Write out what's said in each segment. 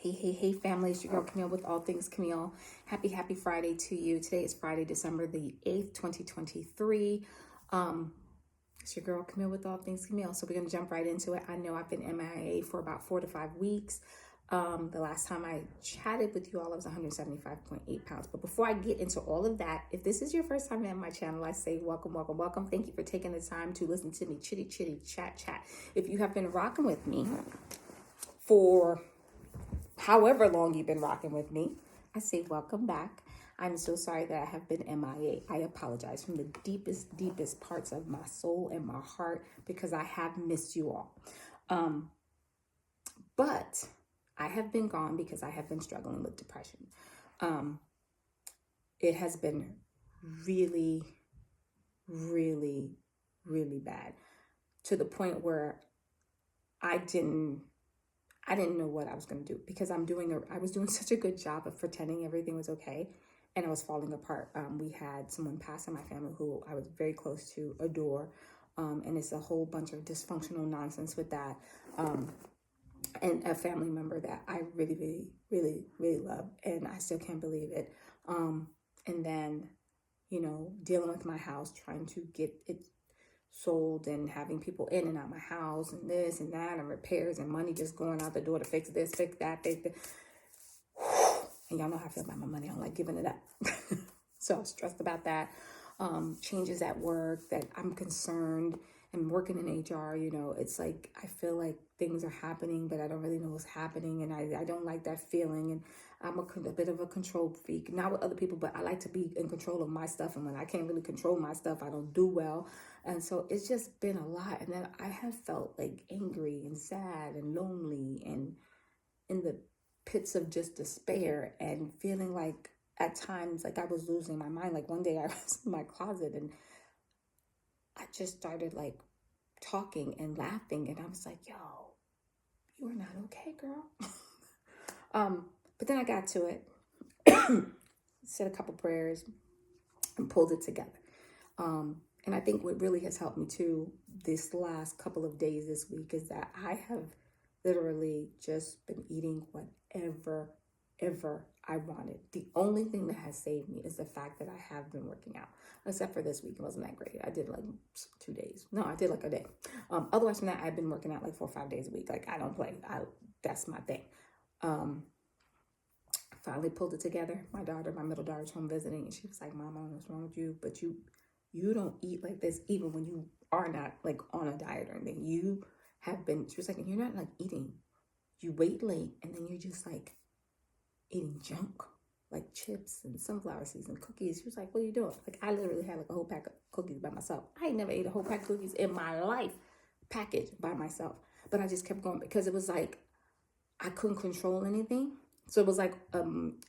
Hey, family. It's your girl Camille with All Things Camille. Happy Friday to you. Today is Friday, December the 8th, 2023. It's your girl Camille with All Things Camille. So we're going to jump right into it. I know I've been MIA for about 4 to 5 weeks. The last time I chatted with you all, I was 175.8 pounds. But before I get into all of that, if this is your first time at my channel, I say welcome. Thank you for taking the time to listen to me chitty, chat. If you have been rocking with me for however long you've been rocking with me, I say welcome back. I'm so sorry that I have been MIA. I apologize from the deepest parts of my soul and my heart because I have missed you all. But I have been gone because I have been struggling with depression. It has been really bad, to the point where I didn't know what I was going to do, because I was doing such a good job of pretending everything was okay, and I was falling apart. We had someone pass in my family who I was very close to, adore, and it's a whole bunch of dysfunctional nonsense with that. And a family member that I really love, and I still can't believe it. And then, dealing with my house, trying to get it sold and having people in and out my house and this and that and repairs and money just going out the door to fix this, fix that, fix that. And y'all know how I feel about my money. I don't like giving it up. So I'm stressed about that. Changes at work that I'm concerned. I'm working in HR, it's like I feel like things are happening, but I don't really know what's happening. And I don't like that feeling. And I'm a bit of a control freak, not with other people, but I like to be in control of my stuff. And when I can't really control my stuff, I don't do well. And so it's just been a lot. And then I have felt like angry and sad and lonely and in the pits of just despair, and feeling like at times like I was losing my mind. Like one day I was in my closet and I just started like talking and laughing, and I was like, yo, you are not okay, girl. But then I got to it, said a couple prayers and pulled it together. And I think what really has helped me too this last couple of days this week is that I have literally just been eating whatever I wanted. The only thing that has saved me is the fact that I have been working out, except for this week. It wasn't that great. I did like 2 days. No, I did like a day. Otherwise from that, I've been working out like 4 or 5 days a week. Like I don't play. That's my thing. Finally pulled it together. My middle daughter's home visiting, and she was like, Mom, I don't know what's wrong with you, but you don't eat like this even when you are not like on a diet or anything. You have been, she was like, you're not like eating. You wait late, and then you're just like eating junk, like chips and sunflower seeds and cookies. She was like, what are you doing? Like I literally had like a whole pack of cookies by myself. I ain't never ate a whole pack of cookies in my life, packaged by myself. But I just kept going because it was like I couldn't control anything. So it was like an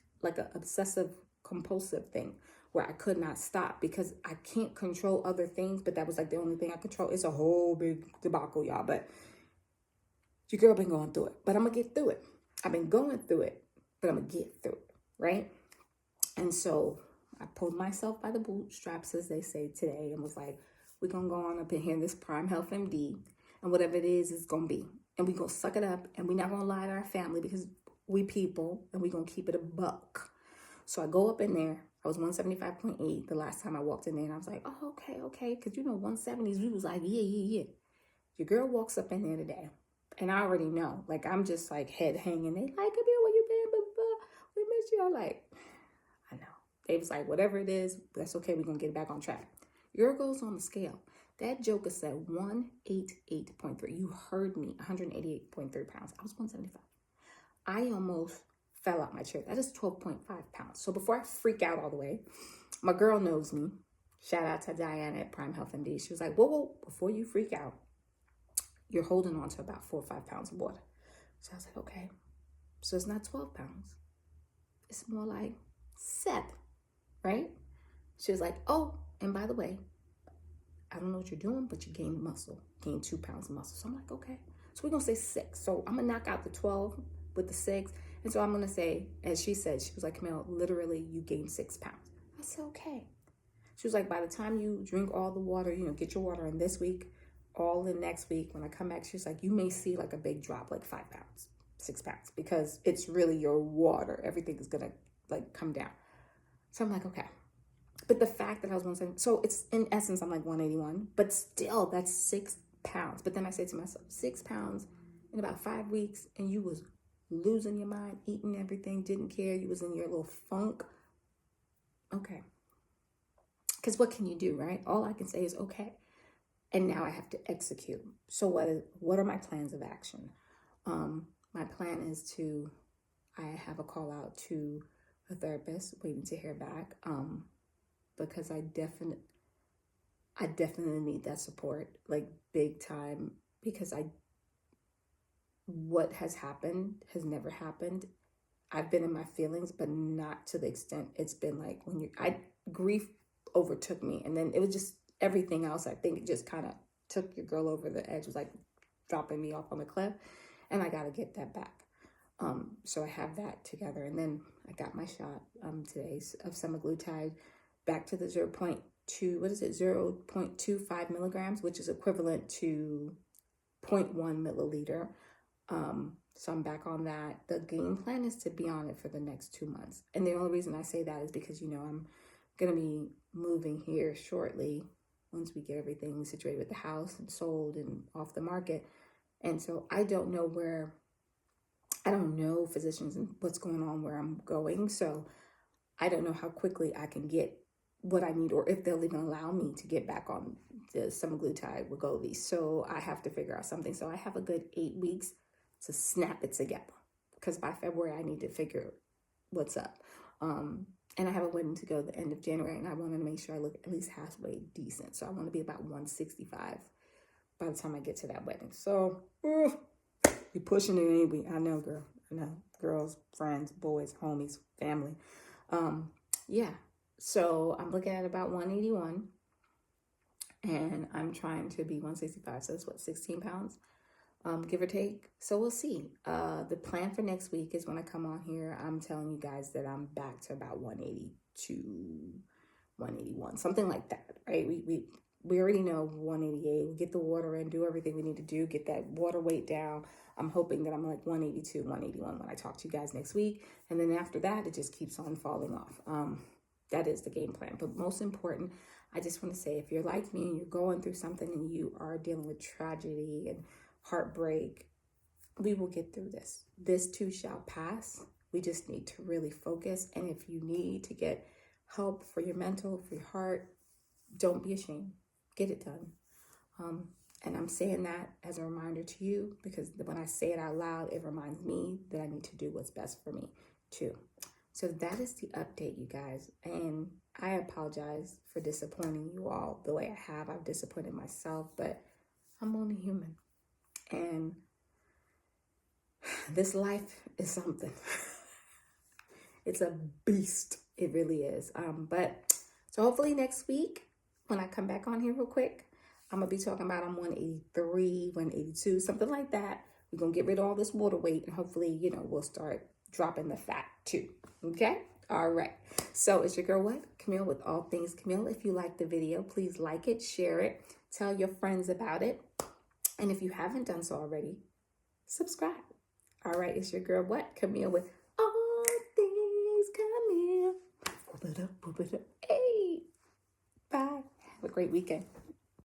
obsessive compulsive thing where I could not stop because I can't control other things, but that was like the only thing I control. It's a whole big debacle, y'all, but your girl been going through it, but I'm gonna get through it. I've been going through it, but I'm gonna get through it, right? And so I pulled myself by the bootstraps, as they say today, and was like, we're gonna go on up in here in this Prime Health MD, and whatever it is, it's gonna be. And we gonna suck it up, and we're not gonna lie to our family because we people, and we gonna keep it a buck. So I go up in there. I was 175.8 the last time I walked in there, and I was like, oh, okay. Because 170s, we was like, yeah. Your girl walks up in there today, and I already know. Like, I'm just like head hanging. They like, Camille, where you been? We missed you. I'm like, I know. They was like, whatever it is, that's okay. We're gonna get it back on track. Your girl goes on the scale. That joker said 188.3. You heard me, 188.3 pounds. I was 175. I almost fell out my chair. That is 12.5 pounds. So before I freak out all the way, my girl knows me. Shout out to Diana at Prime Health MD. She was like, whoa, before you freak out, you're holding on to about 4 or 5 pounds of water. So I was like, okay. So it's not 12 pounds. It's more like 7, right? She was like, oh, and by the way, I don't know what you're doing, but you gained muscle. Gained 2 pounds of muscle. So I'm like, okay. So we're going to say 6. So I'm going to knock out the 12 with the 6. And so I'm going to say, as she said, she was like, Camille, literally you gained 6 pounds. I said, okay. She was like, by the time you drink all the water, get your water in this week, all in next week, when I come back, she's like, you may see like a big drop, like 5 pounds. 6 pounds because it's really your water. Everything is going to like come down. So I'm like, okay. But the fact that I was 170, so it's in essence, I'm like 181, but still that's 6 pounds. But then I say to myself, 6 pounds in about 5 weeks, and you was losing your mind, eating everything, didn't care. You was in your little funk. Okay. Because what can you do, right? All I can say is okay. And now I have to execute. So what are my plans of action? My plan is I have a call out to a therapist, waiting to hear back. Because I definitely need that support, like big time, because what has happened has never happened. I've been in my feelings, but not to the extent it's been like grief overtook me. And then it was just everything else. I think it just kind of took your girl over the edge. It was like dropping me off on a cliff, and I got to get that back. So I have that together. And then I got my shot today of semaglutide, back to the 0.25 milligrams, which is equivalent to 0.1 milliliter. So I'm back on that. The game plan is to be on it for the next 2 months. And the only reason I say that is because, I'm going to be moving here shortly once we get everything situated with the house and sold and off the market. And so I don't know physicians and what's going on where I'm going. So I don't know how quickly I can get what I need, or if they'll even allow me to get back on the semaglutide Wegovy. So I have to figure out something. So I have a good 8 weeks to snap it together, because by February I need to figure what's up. And I have a wedding to go the end of January, and I want to make sure I look at least halfway decent. So I want to be about 165 by the time I get to that wedding. So be pushing it anyway. I know, girl. I know. Girls, friends, boys, homies, family. Yeah. So I'm looking at about 181, and I'm trying to be 165. So that's 16 pounds, give or take. So we'll see. The plan for next week is when I come on here, I'm telling you guys that I'm back to about 182, 181, something like that, right? We already know 188. We get the water in, do everything we need to do, get that water weight down. I'm hoping that I'm like 182, 181 when I talk to you guys next week. And then after that, it just keeps on falling off. That is the game plan. But most important, I just want to say, if you're like me and you're going through something and you are dealing with tragedy and heartbreak, we will get through this. This too shall pass. We just need to really focus. And if you need to get help for your mental, for your heart, don't be ashamed. Get it done. And I'm saying that as a reminder to you, because when I say it out loud, it reminds me that I need to do what's best for me too. So that is the update, you guys. And I apologize for disappointing you all the way I have. I've disappointed myself, but I'm only human. And this life is something. It's a beast. It really is. So hopefully next week, when I come back on here real quick, I'm going to be talking about I'm 183, 182, something like that. We're going to get rid of all this water weight, and hopefully, we'll start dropping the fat too. Okay? All right. So it's your girl, Camille, with All Things Camille. If you like the video, please like it, share it, tell your friends about it. And if you haven't done so already, subscribe. All right. It's your girl, Camille, with All Things Camille. Hey. Bye. Have a great weekend.